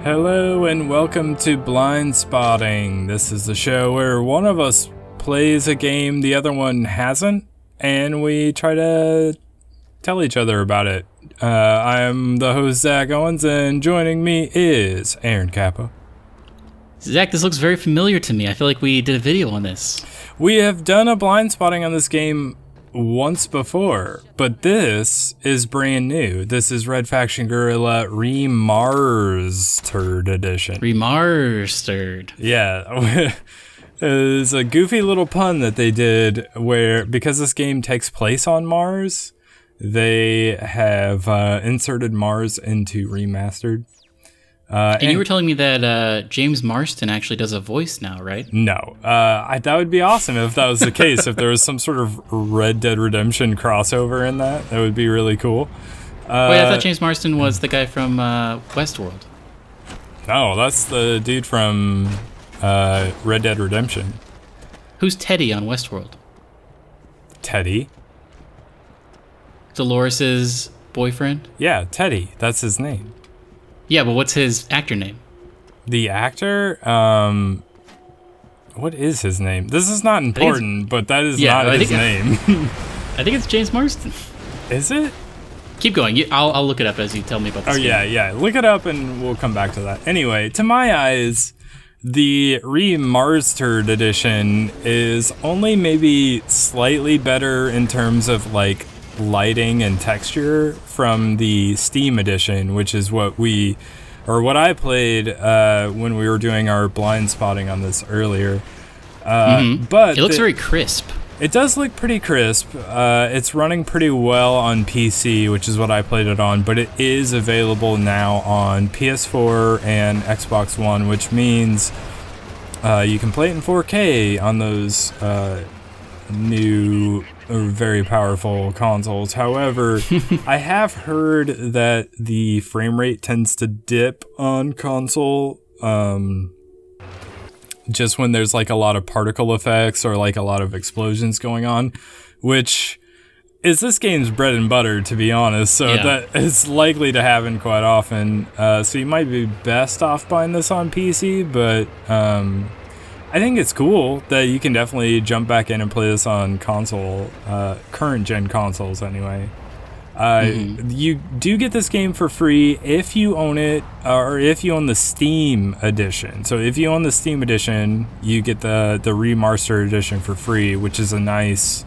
Hello and welcome to Blindspotting. This is the show where one of us plays a game the other one hasn't, and we try to tell each other about it. I'm the host, Zach Owens, and joining me is Aaron Kappa. Zach, this looks very familiar to me. I feel like we did a video on this. We have done a Blindspotting on this game once before, but this is brand new. This is Red Faction Guerilla re-MARS-tered edition. re-MARS-tered. Yeah. It's a goofy little pun that they did where, because this game takes place on Mars, they have inserted Mars into remastered. And you were telling me that James Marston actually does a voice now, right? No. That would be awesome if that was the case. If there was some sort of Red Dead Redemption crossover in that would be really cool. Wait, I thought James Marston was the guy from Westworld. No, that's the dude from Red Dead Redemption. Who's Teddy on Westworld? Teddy? Dolores's boyfriend? Yeah, Teddy. That's his name. Yeah, but what's his actor name? The actor? What is his name? This is not important, but that is not his name. I think it's James Marston. Is it? Keep going. I'll look it up as you tell me about this game. Yeah. Look it up and we'll come back to that. Anyway, to my eyes, the re-MARS-tered edition is only maybe slightly better in terms of like lighting and texture from the Steam edition, which is what I played when we were doing our blind spotting on this earlier. But it looks very crisp. It does look pretty crisp. It's running pretty well on PC, which is what I played it on, but it is available now on PS4 and Xbox One, which means you can play it in 4K on those new very powerful consoles. However, I have heard that the frame rate tends to dip on console just when there's like a lot of particle effects or like a lot of explosions going on, which is this game's bread and butter, to be honest. So that is likely to happen quite often. So you might be best off buying this on PC, but I think it's cool that you can definitely jump back in and play this on console, current gen consoles anyway. You do get this game for free if you own it, or if you own the Steam edition. So if you own the Steam edition, you get the re-MARS-tered edition for free, which is a nice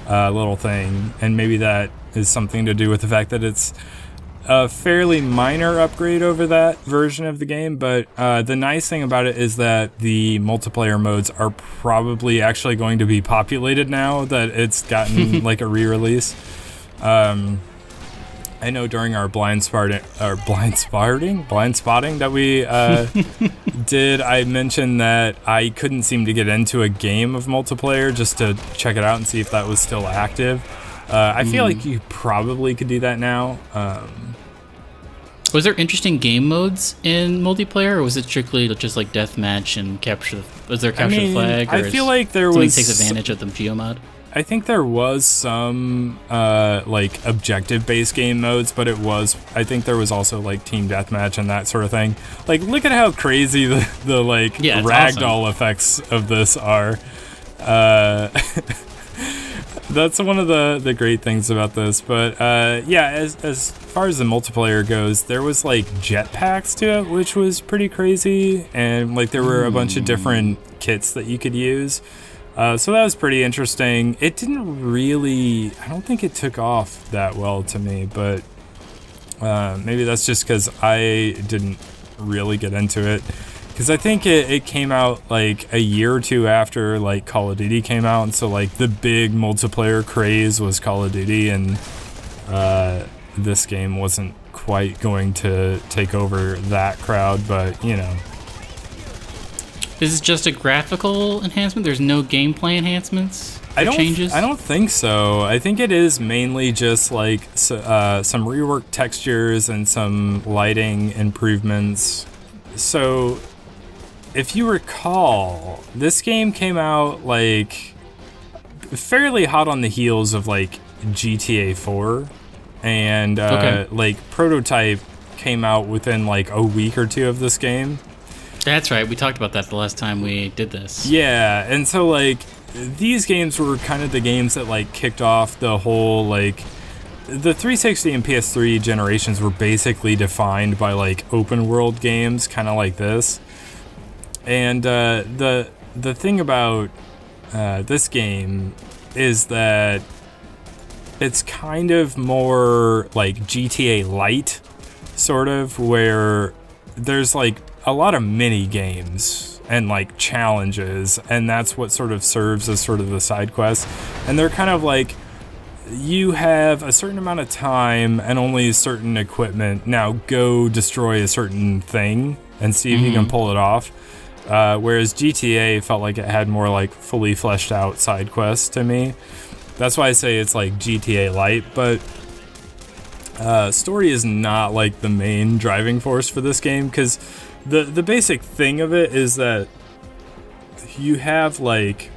little thing. And maybe that is something to do with the fact that it's a fairly minor upgrade over that version of the game, but the nice thing about it is that the multiplayer modes are probably actually going to be populated now that it's gotten like a re-release. I know during our blindspotting that we did, I mentioned that I couldn't seem to get into a game of multiplayer just to check it out and see if that was still active. I feel like you probably could do that now. Was there interesting game modes in multiplayer, or was it strictly just like deathmatch and capture? Was there capture the flag? Or I feel like there was. Something takes advantage of the geo-mod. I think there was some like objective-based game modes, but I think there was also like team deathmatch and that sort of thing. Like, look at how crazy the ragdoll effects of this are. That's one of the great things about this. But as far as the multiplayer goes, there was like jetpacks to it, which was pretty crazy, and like there were a bunch of different kits that you could use. So that was pretty interesting. It didn't really, I don't think it took off that well to me, but maybe that's just because I didn't really get into it. Because I think it came out like a year or two after like Call of Duty came out, and so like the big multiplayer craze was Call of Duty, and this game wasn't quite going to take over that crowd, but you know. Is this just a graphical enhancement? There's no gameplay enhancements or changes? I don't think so. I think it is mainly just like some reworked textures and some lighting improvements. So, if you recall, this game came out like fairly hot on the heels of like GTA 4, and like Prototype came out within like a week or two of this game. That's right. We talked about that the last time we did this. Yeah, and so like these games were kind of the games that like kicked off the whole like the 360 and PS3 generations were basically defined by like open world games, kind of like this. And the thing about this game is that it's kind of more like GTA Light, sort of, where there's like a lot of mini games and like challenges, and that's what sort of serves as sort of the side quests. And they're kind of like, you have a certain amount of time and only certain equipment. Now go destroy a certain thing and see if you can pull it off. Whereas GTA felt like it had more like fully fleshed out side quests to me. That's why I say it's like GTA Light, but story is not like the main driving force for this game, because the basic thing of it is that you have like,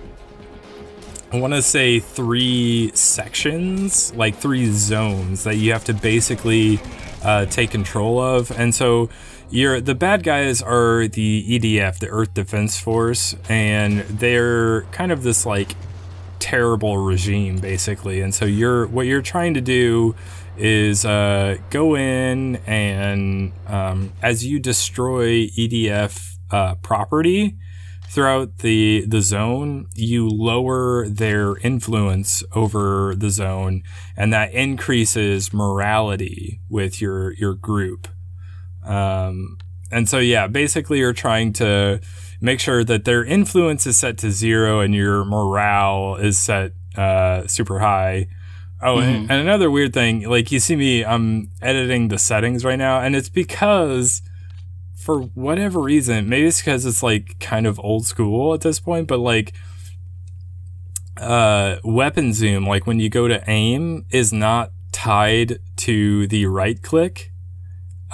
I want to say 3 sections, like 3 zones that you have to basically take control of. And so the bad guys are the EDF, the Earth Defense Force, and they're kind of this like terrible regime basically. And so what you're trying to do is go in and as you destroy EDF property throughout the zone, you lower their influence over the zone, and that increases morality with your group. And so, yeah, basically you're trying to make sure that their influence is set to 0 and your morale is set super high. Oh, and another weird thing, like you see me, I'm editing the settings right now, and it's because for whatever reason, maybe it's because it's like kind of old school at this point, but like weapon zoom, like when you go to aim, is not tied to the right click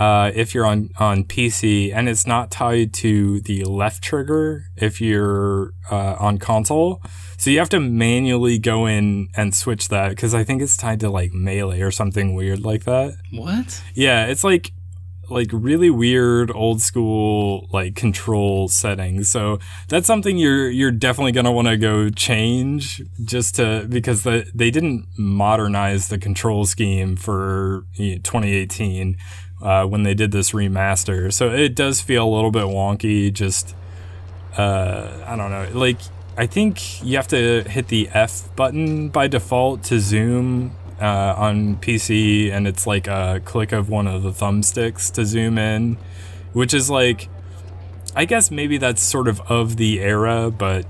if you're on PC, and it's not tied to the left trigger if you're on console. So you have to manually go in and switch that, because I think it's tied to like melee or something weird like that. What? Yeah, it's like really weird old school like control settings. So that's something you're definitely gonna want to go change, just because they didn't modernize the control scheme for 2018 when they did this remaster. So it does feel a little bit wonky. Just I don't know. Like I think you have to hit the F button by default to zoom on PC, and it's like a click of one of the thumbsticks to zoom in, which is like, I guess maybe that's sort of the era, but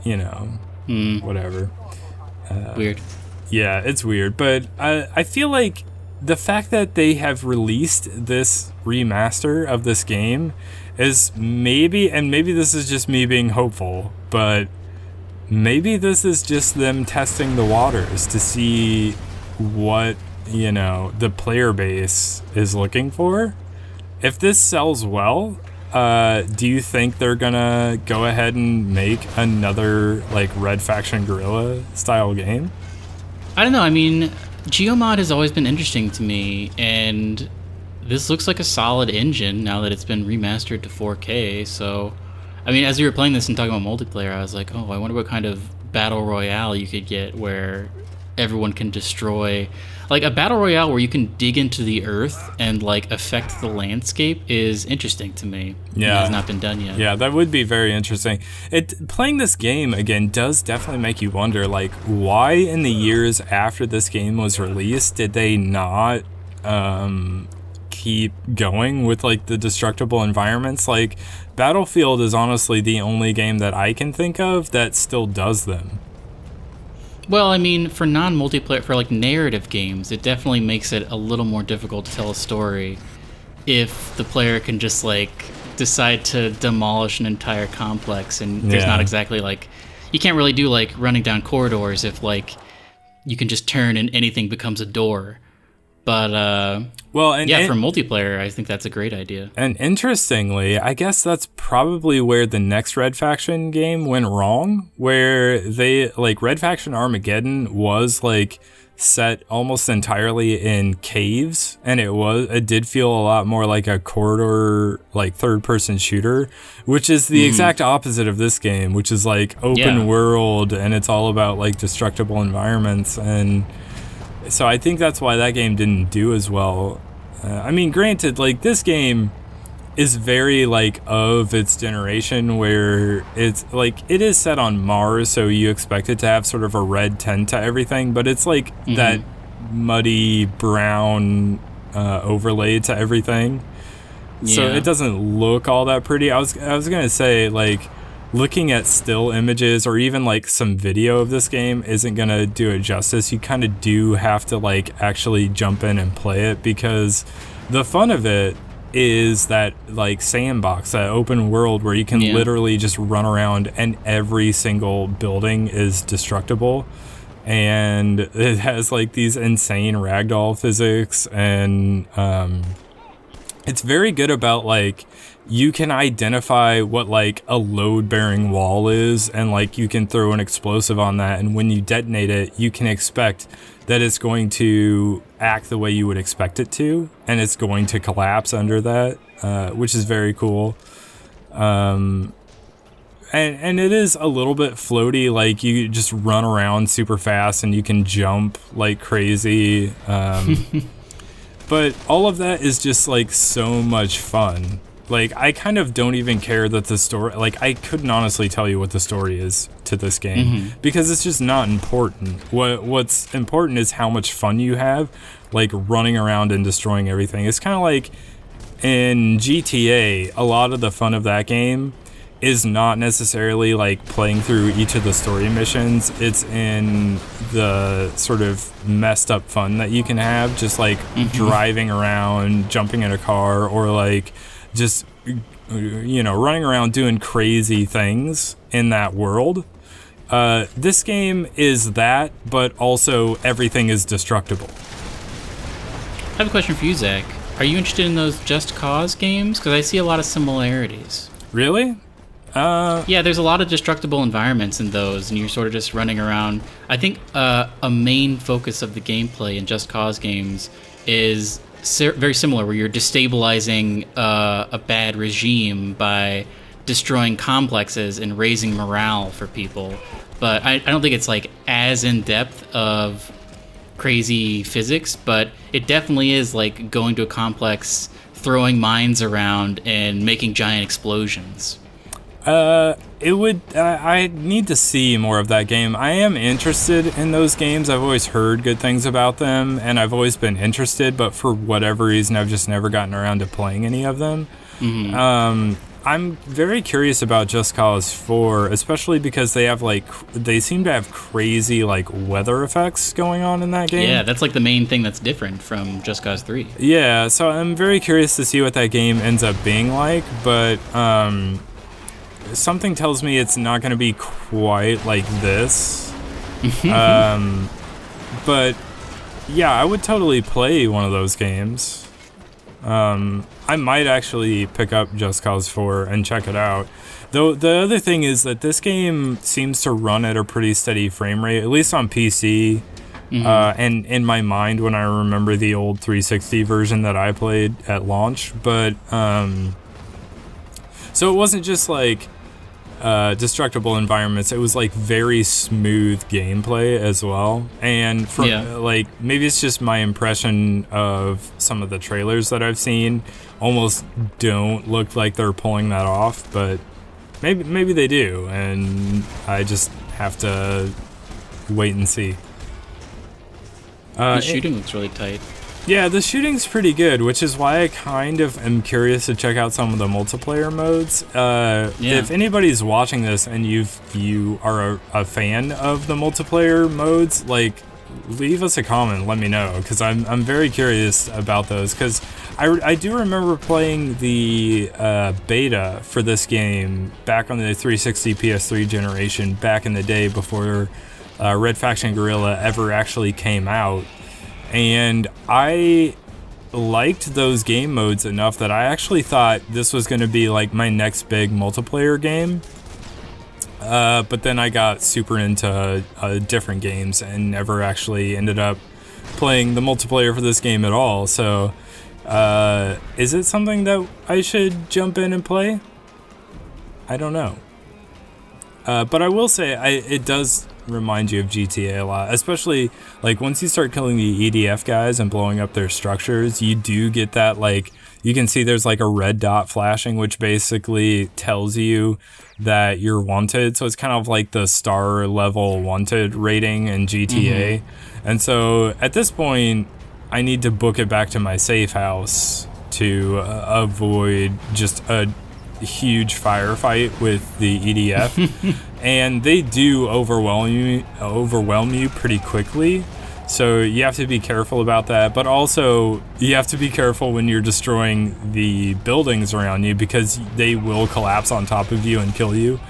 whatever. Weird. Yeah, it's weird, but I feel like the fact that they have released this remaster of this game is maybe this is just me being hopeful, but maybe this is just them testing the waters to see what the player base is looking for. If this sells well, do you think they're gonna go ahead and make another like Red Faction Guerilla style game? I don't know. I mean, geo-mod has always been interesting to me, and this looks like a solid engine now that it's been remastered to 4K. So, I mean, as you were playing this and talking about multiplayer, I was like, oh, I wonder what kind of battle royale you could get where everyone can destroy, like a battle royale where you can dig into the earth and like affect the landscape is interesting to me. Yeah, it has not been done yet. Yeah, that would be very interesting. Playing this game again does definitely make you wonder, like, why in the years after this game was released did they not keep going with like the destructible environments? Like Battlefield is honestly the only game that I can think of that still does them. Well, I mean, for non-multiplayer, for like narrative games, it definitely makes it a little more difficult to tell a story if the player can just like decide to demolish an entire complex, and there's not exactly like, you can't really do like running down corridors if like you can just turn and anything becomes a door. But for multiplayer, I think that's a great idea. And interestingly, I guess that's probably where the next Red Faction game went wrong, where they like Red Faction Armageddon was like set almost entirely in caves, and it did feel a lot more like a corridor, like third-person shooter, which is the exact opposite of this game, which is like open world, and it's all about like destructible environments. And so I think that's why that game didn't do as well. I mean, granted, like this game is very like of its generation, where it's like it is set on Mars, so you expect it to have sort of a red tint to everything, but it's like that muddy brown overlay to everything, so it doesn't look all that pretty. I was gonna say, like, looking at still images or even like some video of this game isn't gonna do it justice. You kind of do have to like actually jump in and play it, because the fun of it is that like sandbox, that open world where you can literally just run around and every single building is destructible, and it has like these insane ragdoll physics, and it's very good about like you can identify what like a load bearing wall is, and like you can throw an explosive on that, and when you detonate it you can expect that it's going to act the way you would expect it to, and it's going to collapse under that, which is very cool. And it is a little bit floaty, like you just run around super fast and you can jump like crazy. But all of that is just like so much fun. Like, I kind of don't even care that the story, like, I couldn't honestly tell you what the story is to this game, because it's just not important. What's important is how much fun you have, like, running around and destroying everything. It's kind of like in GTA, a lot of the fun of that game is not necessarily, like, playing through each of the story missions. It's in the sort of messed up fun that you can have, just, like, driving around, jumping in a car, or, like, just, you know, running around doing crazy things in that world. This game is that, but also everything is destructible. I have a question for you, Zach. Are you interested in those Just Cause games? Because I see a lot of similarities. Really? Yeah, there's a lot of destructible environments in those, and you're sort of just running around. I think a main focus of the gameplay in Just Cause games is very similar, where you're destabilizing a bad regime by destroying complexes and raising morale for people. But I don't think it's like as in depth of crazy physics, but it definitely is like going to a complex, throwing mines around and making giant explosions. I need to see more of that game. I am interested in those games. I've always heard good things about them, and I've always been interested, but for whatever reason, I've just never gotten around to playing any of them. I'm very curious about Just Cause 4, especially because they seem to have crazy, like, weather effects going on in that game. Yeah, that's like the main thing that's different from Just Cause 3. Yeah, so I'm very curious to see what that game ends up being like, but, something tells me it's not going to be quite like this. But yeah, I would totally play one of those games. I might actually pick up Just Cause 4 and check it out. Though the other thing is that this game seems to run at a pretty steady frame rate, at least on PC. And in my mind, when I remember the old 360 version that I played at launch. But so it wasn't just like destructible environments, it was like very smooth gameplay as well. And from like, maybe it's just my impression of some of the trailers that I've seen almost don't look like they're pulling that off, but maybe they do, and I just have to wait and see. The shooting looks really tight. Yeah, the shooting's pretty good, which is why I kind of am curious to check out some of the multiplayer modes. If anybody's watching this and you are a fan of the multiplayer modes, like, leave us a comment, let me know, because I'm very curious about those, because I do remember playing the beta for this game back on the 360 PS3 generation, back in the day before Red Faction Guerilla ever actually came out. And I liked those game modes enough that I actually thought this was going to be like my next big multiplayer game. but then I got super into different games and never actually ended up playing the multiplayer for this game at all. So, is it something that I should jump in and play? I don't know. But I will say, it does remind you of GTA a lot, especially like once you start killing the EDF guys and blowing up their structures, you do get that, like, you can see there's like a red dot flashing, which basically tells you that you're wanted. So it's kind of like the star level wanted rating in GTA. And so at this point, I need to book it back to my safe house to avoid just a huge firefight with the EDF. And they do overwhelm you pretty quickly. So you have to be careful about that, but also you have to be careful when you're destroying the buildings around you, because they will collapse on top of you and kill you.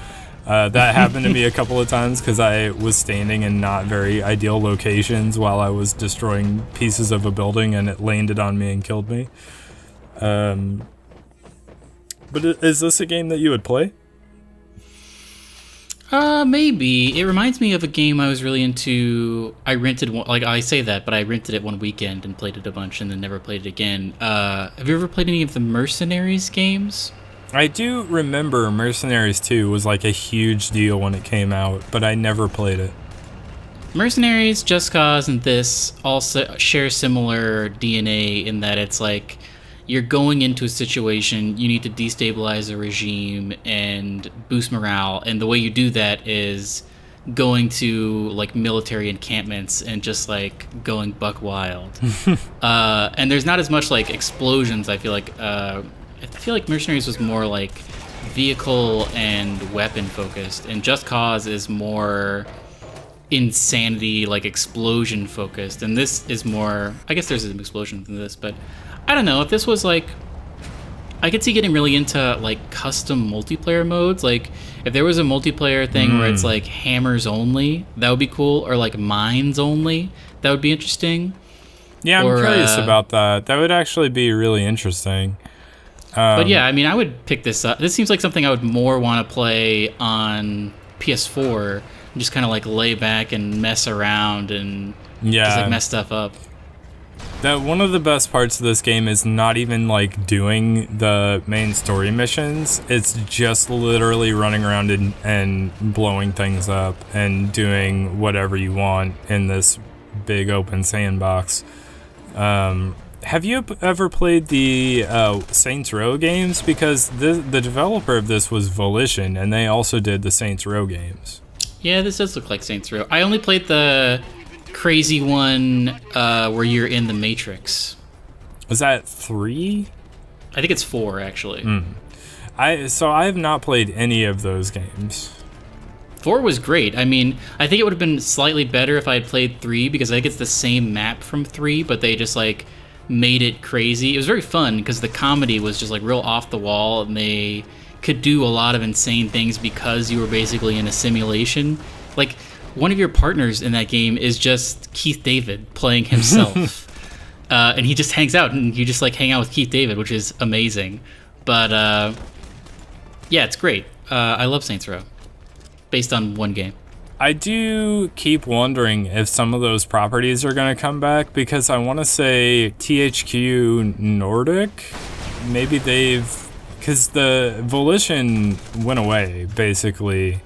That happened to me a couple of times because I was standing in not very ideal locations while I was destroying pieces of a building, and it landed on me and killed me. But is this a game that you would play? Maybe. It reminds me of a game I was really into. I rented one, like I say that, but I rented it one weekend and played it a bunch and then never played it again. Have you ever played any of the Mercenaries games? I do remember Mercenaries 2 was like a huge deal when it came out, but I never played it. Mercenaries, Just Cause, and this also share similar DNA in that it's like you're going into a situation, you need to destabilize a regime and boost morale, and the way you do that is going to like military encampments and just like going buck wild. And there's not as much like explosions. I feel like Mercenaries was more like vehicle and weapon focused, and Just Cause is more insanity, like explosion focused, and this is more, I guess there's an explosion in this, but I don't know, if this was like, I could see getting really into like custom multiplayer modes. Like if there was a multiplayer thing where it's like hammers only, that would be cool, or like mines only, that would be interesting. Yeah, I'm curious about that. That would actually be really interesting. But yeah, I mean, I would pick this up. This seems like something I would more want to play on PS4, and just kind of like lay back and mess around and just like mess stuff up. That one of the best parts of this game is not even like doing the main story missions. It's just literally running around and blowing things up and doing whatever you want in this big open sandbox. Have you ever played the Saints Row games? Because the developer of this was Volition, and they also did the Saints Row games. Yeah, this does look like Saints Row. I only played the crazy one where you're in the Matrix. Was that 3? I think it's 4, actually. I have not played any of those games. 4 was great. I mean, I think it would have been slightly better if I had played 3, because I think it's the same map from 3, but they just like made it crazy. It was very fun because the comedy was just like real off the wall, and they could do a lot of insane things because you were basically in a simulation. Like, one of your partners in that game is just Keith David playing himself. And he just hangs out, and you just like hang out with Keith David, which is amazing. But yeah, it's great. I love Saints Row, based on one game. I do keep wondering if some of those properties are going to come back, because I want to say THQ Nordic, maybe because the Volition went away, basically.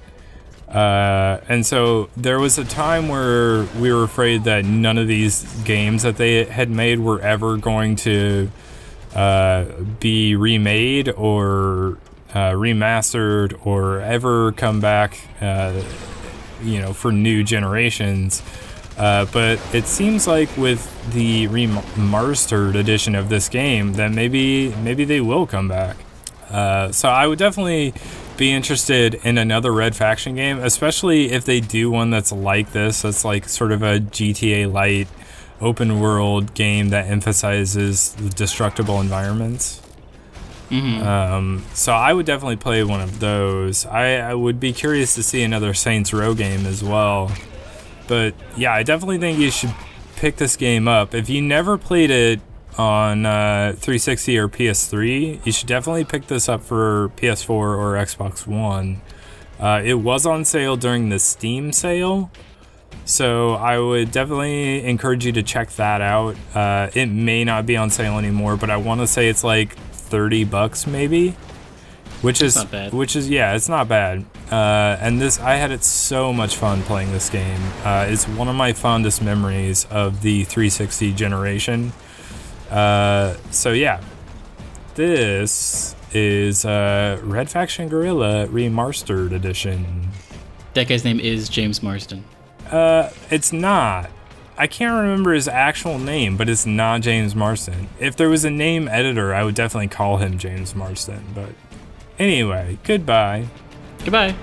And so there was a time where we were afraid that none of these games that they had made were ever going to be remade or remastered or ever come back, for new generations. But it seems like with the re-MARS-tered edition of this game, that maybe they will come back. So I would definitely be interested in another Red Faction game, especially if they do one that's like this, that's like sort of a GTA light open world game that emphasizes the destructible environments. So I would definitely play one of those. I would be curious to see another Saints Row game as well. But yeah, I definitely think you should pick this game up. If you never played it on 360 or PS3, you should definitely pick this up for PS4 or Xbox One. It was on sale during the Steam sale, so I would definitely encourage you to check that out. It may not be on sale anymore, but I want to say it's like $30 maybe, which is not bad. Yeah, it's not bad. And I had so much fun playing this game. It's one of my fondest memories of the 360 generation. So yeah, this is Red Faction Guerilla re-MARS-tered edition. That guy's name is James Marsden. It's not. I can't remember his actual name, but it's not James Marsden. If there was a name editor, I would definitely call him James Marsden. But anyway, goodbye. Goodbye.